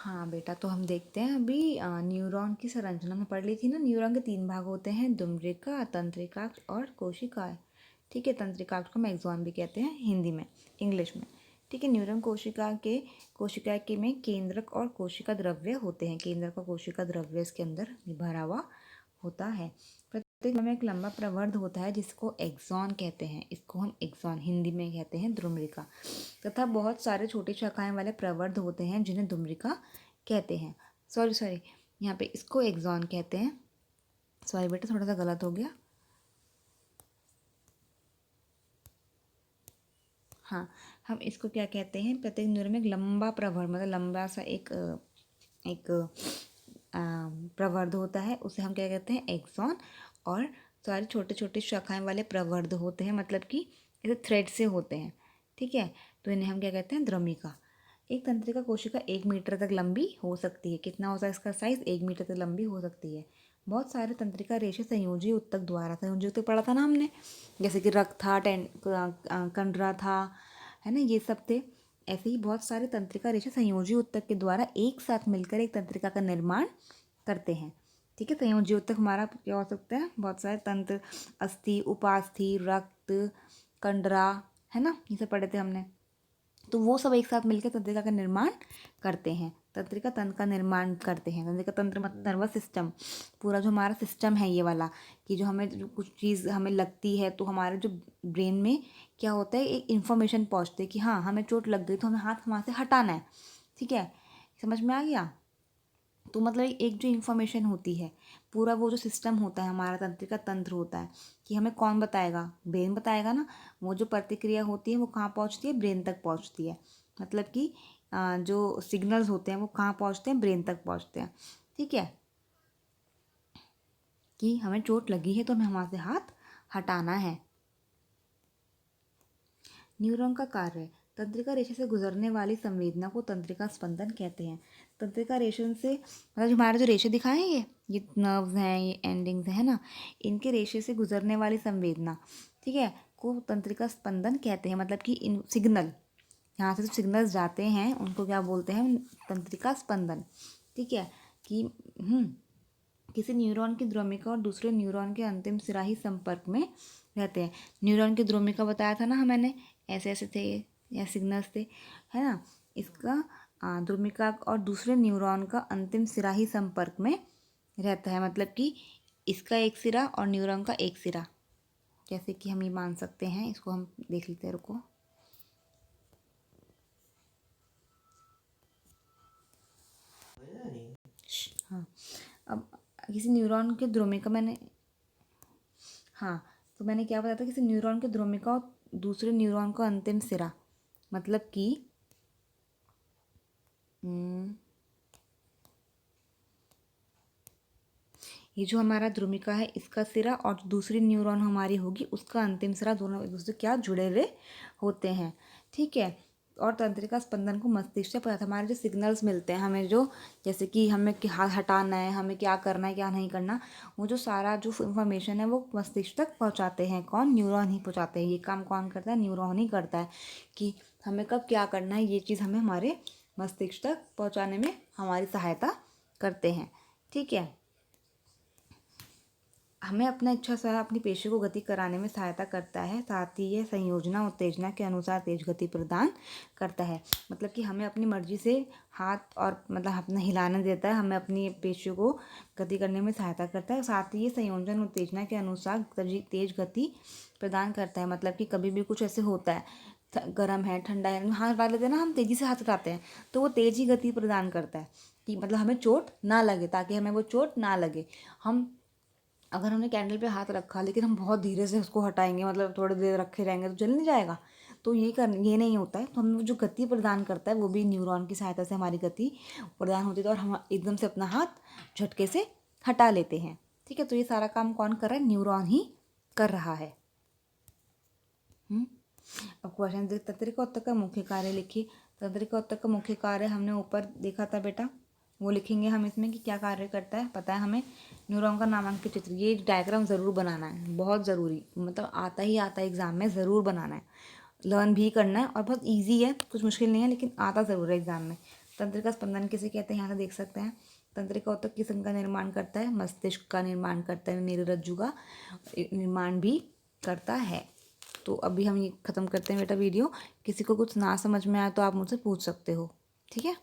हाँ बेटा, तो हम देखते हैं अभी न्यूरॉन की संरचना में पढ़ ली थी ना। न्यूरॉन के 3 भाग होते हैं, दुम्बरिका, तंत्रिकाक्ष और कोशिकाएं। ठीक है, तंत्रिकाक्ष को हम एक्सॉन भी कहते हैं हिंदी में, इंग्लिश में। ठीक है, न्यूरॉन कोशिका के में केंद्रक और कोशिका द्रव्य होते हैं। केंद्रक और कोशिका द्रव्य इसके अंदर भरा हुआ होता है। प्रत्येक में एक लंबा प्रवर्ध होता है जिसको एक्सॉन कहते हैं। इसको हम एक्सॉन हिंदी में कहते हैं द्रुमरिका। तथा बहुत सारे छोटी शाखाएं वाले प्रवर्ध होते हैं जिन्हें दुम्बरिका कहते हैं। सॉरी, यहाँ पे इसको एक्सॉन कहते हैं। सॉरी बेटा, थोड़ा सा गलत हो गया। हाँ, हम इसको क्या कहते हैं, प्रत्येक न्यूरॉन में एक लंबा प्रवर्ध, मतलब लंबा सा एक प्रवर्ध होता है, उसे हम क्या कहते हैं, एक्सॉन। और सारे छोटे छोटे शाखाएं वाले प्रवर्ध होते हैं, मतलब कि इसे थ्रेड से होते हैं। ठीक है, तो इन्हें हम क्या कहते हैं, द्रमिका। एक तंत्रिका कोशिका 1 मीटर तक लंबी हो सकती है। कितना होता है इसका साइज, 1 मीटर तक लंबी हो सकती है। बहुत सारे तंत्रिका रेशे संयोजी ऊतक द्वारा, संयोजी ऊतक पढ़ा था ना हमने, जैसे कि रक्त था, कंडरा था, है ना, ये सब थे। ऐसे ही बहुत सारे तंत्रिका रेशे संयोजी ऊतक के द्वारा एक साथ मिलकर एक तंत्रिका का निर्माण करते हैं। ठीक है, संयोजी ऊतक हमारा क्या हो सकता है, बहुत सारे तंत्र, अस्थि, उपास्थि, रक्त, कंडरा, है ना, ये सब पढ़े थे हमने। तो वो सब एक साथ मिलकर तंत्रिका का निर्माण करते हैं। तंत्रिका तंत्र का निर्माण करते हैं। तंत्रिका तंत्र मतलब नर्वस सिस्टम, पूरा जो हमारा सिस्टम है ये वाला, कि जो हमें जो कुछ चीज़ हमें लगती है तो हमारे जो ब्रेन में क्या होता है, एक इन्फॉर्मेशन पहुंचती है कि हाँ हमें चोट लग गई तो हमें हाथ वहाँ से हटाना है। ठीक है, समझ में आ गया। तो मतलब एक जो इन्फॉर्मेशन होती है, पूरा वो जो सिस्टम होता है हमारा, तंत्रिका तंत्र होता है, कि हमें कौन बताएगा, ब्रेन बताएगा ना। वो जो प्रतिक्रिया होती है वो कहाँ पहुँचती है, ब्रेन तक पहुँचती है। मतलब कि जो सिग्नल्स होते हैं वो कहाँ पहुँचते हैं, ब्रेन तक पहुँचते हैं। ठीक है, कि हमें चोट लगी है तो हमें वहाँ से हाथ हटाना है। न्यूरॉन का कार्य, तंत्रिका रेशे से गुजरने वाली संवेदना को तंत्रिका स्पंदन कहते हैं। तंत्रिका रेशे से मतलब जो हमारे जो रेशे दिखाए हैं, ये नर्व्स हैं, ये एंडिंग्स हैं ना, इनके रेशे से गुजरने वाली संवेदना, ठीक है, को तंत्रिका स्पंदन कहते हैं। मतलब कि इन सिग्नल, यहाँ से जो सिग्नल्स जाते हैं उनको क्या बोलते हैं, तंत्रिका स्पंदन। ठीक है, कि किसी न्यूरॉन की द्रोमिका और दूसरे न्यूरॉन के अंतिम सिरा ही संपर्क में रहते हैं। न्यूरॉन की द्रोमिका बताया था ना मैंने, ऐसे ऐसे थे या सिग्नल्स थे, है ना। इसका द्रोमिका और दूसरे न्यूरॉन का अंतिम सिरा ही संपर्क में रहता है। मतलब कि इसका एक सिरा और न्यूरॉन का एक सिरा, जैसे कि हम ये मान सकते हैं। इसको हम देख लेते हैं, रुको। हाँ, अब किसी न्यूरॉन के द्रोमिका मैंने, हाँ, तो मैंने क्या बताया था, किसी न्यूरॉन के द्रोमिका और दूसरे न्यूरॉन का अंतिम सिरा, मतलब कि ये जो हमारा द्रोमिका है इसका सिरा और दूसरी न्यूरॉन हमारी होगी उसका अंतिम सिरा, दोनों एक दूसरे क्या जुड़े हुए होते हैं। ठीक है, और तंत्रिका स्पंदन को मस्तिष्क से पता था। हमारे जो सिग्नल्स मिलते हैं हमें, जो जैसे कि हमें क्या हटाना है, हमें क्या करना है, क्या नहीं करना, वो जो सारा जो इन्फॉर्मेशन है वो मस्तिष्क तक पहुँचाते हैं। कौन, न्यूरॉन ही पहुँचाते हैं। ये काम कौन करता है, न्यूरॉन ही करता है, कि हमें कब क्या करना है, ये चीज़ हमें हमारे मस्तिष्क तक पहुँचाने में हमारी सहायता करते हैं। ठीक है, हमें अपना इच्छा से अपनी पेशी को गति कराने में सहायता करता है। साथ ही यह संयोजना उत्तेजना के अनुसार तेज गति प्रदान करता है। मतलब कि हमें अपनी मर्जी से हाथ और मतलब अपना हिलाने देता है, हमें अपनी पेशियों को गति करने में सहायता करता है। साथ ही ये संयोजन उत्तेजना के अनुसार तेज गति प्रदान करता है। मतलब कि कभी भी कुछ ऐसे होता है, गर्म है, ठंडा है, हाथ हटा लेते हैं ना, हम तेज़ी से हाथ हटाते हैं तो वो तेज ही गति प्रदान करता है, कि मतलब हमें चोट ना लगे, ताकि हमें वो चोट ना लगे। हम अगर हमने कैंडल पे हाथ रखा लेकिन हम बहुत धीरे से उसको हटाएंगे, मतलब थोड़ी देर रखे रहेंगे, तो जल नहीं जाएगा। तो ये नहीं होता है। तो हमें जो गति प्रदान करता है वो भी न्यूरॉन की सहायता से हमारी गति प्रदान होती है, और हम एकदम से अपना हाथ झटके से हटा लेते हैं। ठीक है, तो ये सारा काम कौन कर रहा है, न्यूरॉन ही कर रहा है। अब क्वेश्चन देख, तंत्रिका ऊतक का मुख्य कार्य लिखिए। तंत्रिका ऊतक का मुख्य कार्य हमने ऊपर देखा था बेटा, वो लिखेंगे हम इसमें कि क्या कार्य करता है, पता है हमें। न्यूरॉन का नामांकित चित्र, ये डायग्राम ज़रूर बनाना है, बहुत ज़रूरी, मतलब आता ही आता है एग्ज़ाम में, ज़रूर बनाना है, लर्न भी करना है, और बहुत ईजी है, कुछ मुश्किल नहीं है, लेकिन आता ज़रूर है एग्ज़ाम में। तंत्रिका स्पंदन किसे कहते हैं, यहाँ से देख सकते हैं। तंत्रिका ऊतक किस अंग का निर्माण करता है, मस्तिष्क का निर्माण करता है, मेरुरज्जु का निर्माण भी करता है। तो अभी हम ये ख़त्म करते हैं बेटा वीडियो। किसी को कुछ ना समझ में आया तो आप मुझसे पूछ सकते हो, ठीक है।